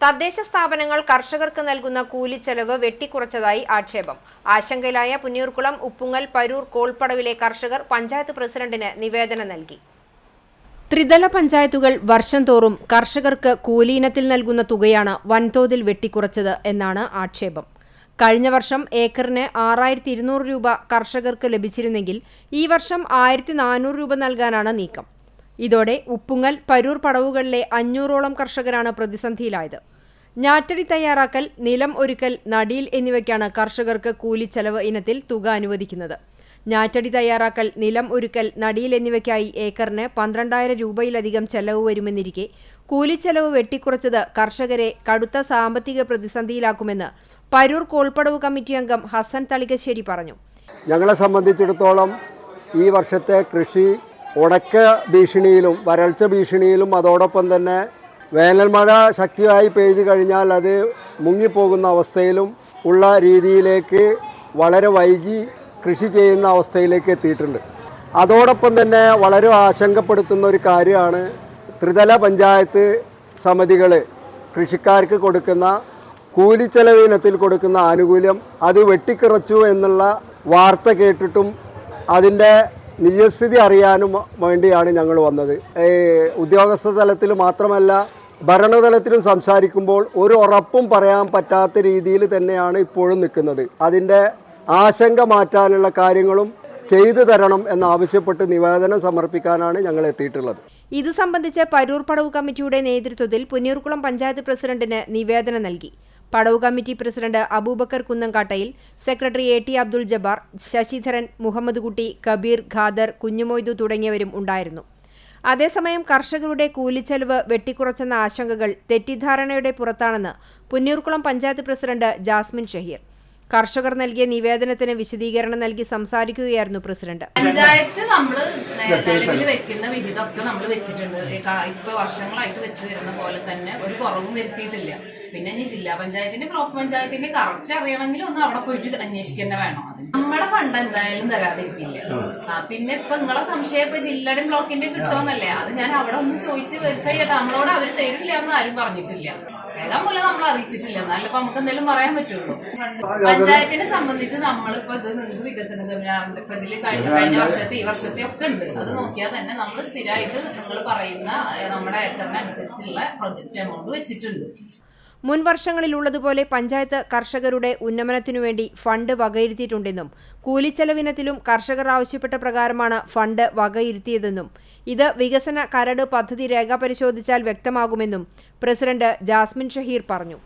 തദ്ദേശ സ്ഥാപനങ്ങൾ കർഷകർക്ക് നൽകുന്ന കൂലിച്ചെലവ് വെട്ടിക്കുറച്ചതായി ആക്ഷേപം. ആശങ്കയിലായ പുന്നയൂർകുളം, ഉപ്പുങ്ങൽ, പരൂർ, കോൾപ്പടവിലെ കർഷകർ പഞ്ചായത്ത് പ്രസിഡന്റിന് നിവേദനം നൽകി. ത്രിതല പഞ്ചായത്തുകൾ വർഷം തോറും കർഷകർക്ക് കൂലിയിനത്തിൽ നൽകുന്ന തുകയാണ് വൻതോതിൽ വെട്ടിക്കുറച്ചത് എന്നാണ് ആക്ഷേപം. കഴിഞ്ഞ വർഷം ഏക്കറിന് 6200 രൂപ കർഷകർക്ക് ലഭിച്ചിരുന്നെങ്കിൽ ഈ വർഷം 1400 രൂപ നൽകാനാണ് നീക്കം. ഇതോടെ ഉപ്പുങ്ങൽ, പരൂർ പടവുകളിലെ 500ഓളം കർഷകരാണ് പ്രതിസന്ധിയിലായത്. ഞാറ്റടി തയ്യാറാക്കൽ, നിലം ഒരുക്കൽ, നടീൽ എന്നിവയ്ക്കാണ് കർഷകർക്ക് കൂലിച്ചെലവ് ഇനത്തിൽ തുക അനുവദിക്കുന്നത്. ഞാറ്റടി തയ്യാറാക്കൽ, നിലം ഒരുക്കൽ, നടീൽ എന്നിവയ്ക്കായി ഏക്കറിന് 12000 രൂപയിലധികം ചെലവ് വരുമെന്നിരിക്കെ കൂലിച്ചെലവ് വെട്ടിക്കുറച്ചത് കർഷകരെ കടുത്ത സാമ്പത്തിക പ്രതിസന്ധിയിലാക്കുമെന്ന് പരൂർ കോൾപ്പടവ് കമ്മിറ്റി അംഗം ഹസൻ തളികശ്ശേരി പറഞ്ഞു. ഞങ്ങളെ സംബന്ധിച്ചിടത്തോളം ഈ വർഷത്തെ കൃഷി ഉണക്ക ഭീഷണിയിലും വരൾച്ച ഭീഷണിയിലും അതോടൊപ്പം തന്നെ വേനൽ മഴ ശക്തിയായി പെയ്തു കഴിഞ്ഞാൽ അത് മുങ്ങിപ്പോകുന്ന അവസ്ഥയിലും ഉള്ള രീതിയിലേക്ക് വളരെ വൈകി കൃഷി ചെയ്യുന്ന അവസ്ഥയിലേക്ക് എത്തിയിട്ടുണ്ട്. അതോടൊപ്പം തന്നെ വളരെ ആശങ്കപ്പെടുത്തുന്ന ഒരു കാര്യമാണ് ത്രിതല പഞ്ചായത്ത് സമിതികൾ കൃഷിക്കാർക്ക് കൊടുക്കുന്ന കൂലിച്ചെലവ് ഇനത്തിൽ കൊടുക്കുന്ന ആനുകൂല്യം അത് വെട്ടിക്കുറച്ചു എന്നുള്ള വാർത്ത കേട്ടിട്ടും അതിൻ്റെ നിജസ്ഥിതി അറിയാനും വേണ്ടിയാണ് ഞങ്ങൾ വന്നത്. ഉദ്യോഗസ്ഥ തലത്തിൽ മാത്രമല്ല ഭരണതലത്തിലും സംസാരിക്കുമ്പോൾ ഒരു ഉറപ്പും പറയാൻ പറ്റാത്ത രീതിയിൽ തന്നെയാണ് ഇപ്പോഴും നിൽക്കുന്നത്. അതിൻ്റെ ആശങ്ക മാറ്റാനുള്ള കാര്യങ്ങളും ചെയ്തു തരണം എന്നാവശ്യപ്പെട്ട് നിവേദനം സമർപ്പിക്കാനാണ് ഞങ്ങൾ എത്തിയിട്ടുള്ളത്. ഇത് സംബന്ധിച്ച് പരൂർ പടവ് കമ്മിറ്റിയുടെ നേതൃത്വത്തിൽ പുന്നയൂർകുളം പഞ്ചായത്ത് പ്രസിഡന്റിന് നിവേദനം നൽകി. പടവ് കമ്മിറ്റി പ്രസിഡന്റ് അബൂബക്കർ കുന്നംകാട്ടയിൽ, സെക്രട്ടറി AT അബ്ദുൾ ജബ്ബാർ, ശശിധരൻ, മുഹമ്മദ് കുട്ടി, കബീർ, ഖാദർ, കുഞ്ഞുമൊയ്തു തുടങ്ങിയവരും ഉണ്ടായിരുന്നു. അതേസമയം കർഷകരുടെ കൂലിച്ചെലവ് വെട്ടിക്കുറച്ചെന്ന ആശങ്കകൾ തെറ്റിദ്ധാരണയുടെ പുറത്താണെന്ന് പുന്നയൂർകുളം പഞ്ചായത്ത് പ്രസിഡന്റ് ജാസ്മിൻ ഷഹീർ. കർഷകർ നൽകിയ നിവേദനത്തിന് വിശദീകരണം നൽകി സംസാരിക്കുകയായിരുന്നു പ്രസിഡന്റ്. പഞ്ചായത്ത് നമ്മള് നിലവിൽ വെക്കുന്ന വിഹിതമൊക്കെ നമ്മൾ വെച്ചിട്ടുണ്ട്. ഇപ്പൊ വർഷങ്ങളായിട്ട് വെച്ച് വരുന്ന പോലെ തന്നെ ഒരു കുറവും വരുത്തിയിട്ടില്ല. പിന്നെ ഇനി ജില്ലാ പഞ്ചായത്തിന്റെ, ബ്ലോക്ക് പഞ്ചായത്തിന്റെ കറക്റ്റ് അറിയണമെങ്കിൽ ഒന്ന് അവിടെ പോയിട്ട് അന്വേഷിക്കുക വേണം. നമ്മുടെ ഫണ്ട് എന്തായാലും തരാതിരിക്കില്ല. പിന്നെ ഇപ്പൊ നിങ്ങളെ സംശയം ഇപ്പൊ ജില്ലയുടെയും ബ്ലോക്കിന്റെയും കിട്ടുമെന്നല്ലേ, അത് ഞാൻ അവിടെ ഒന്ന് ചോദിച്ച് വെരിഫൈ ചെയ്യട്ടെ. നമ്മളോട് അവര് തരില്ല എന്ന് ആരും പറഞ്ഞിട്ടില്ല. വേഗം പോലെ നമ്മൾ അറിയിച്ചിട്ടില്ല. എന്നാലും ഇപ്പൊ നമുക്ക് എന്തെങ്കിലും പറയാൻ പറ്റുള്ളൂ. പഞ്ചായത്തിനെ സംബന്ധിച്ച് നമ്മളിപ്പോ ഇത് നിങ്ങൾക്ക് വികസന സെമിനാറിന്റെ ഇപ്പൊ ഇതിൽ കഴിഞ്ഞ വർഷത്തെ ഈ വർഷത്തെ ഒക്കെ ഉണ്ട്. അത് നോക്കിയാൽ തന്നെ നമ്മൾ സ്ഥിരമായിട്ട് നിങ്ങൾ പറയുന്ന നമ്മുടെ ഏക്കറിനനുസരിച്ചുള്ള പ്രൊജക്ട് എമൗണ്ട് വെച്ചിട്ടുണ്ട്. മുൻ വർഷങ്ങളിലുള്ളതുപോലെ പഞ്ചായത്ത് കർഷകരുടെ ഉന്നമനത്തിനുവേണ്ടി ഫണ്ട് വകയിരുത്തിയിട്ടുണ്ടെന്നും കൂലിച്ചെലവിനത്തിലും കർഷകർ ആവശ്യപ്പെട്ട പ്രകാരമാണ് ഫണ്ട് വകയിരുത്തിയതെന്നും ഇത് വികസന കരട് പദ്ധതി രേഖ പരിശോധിച്ചാൽ വ്യക്തമാകുമെന്നും പ്രസിഡന്റ് ജാസ്മിൻ ഷഹീർ പറഞ്ഞു.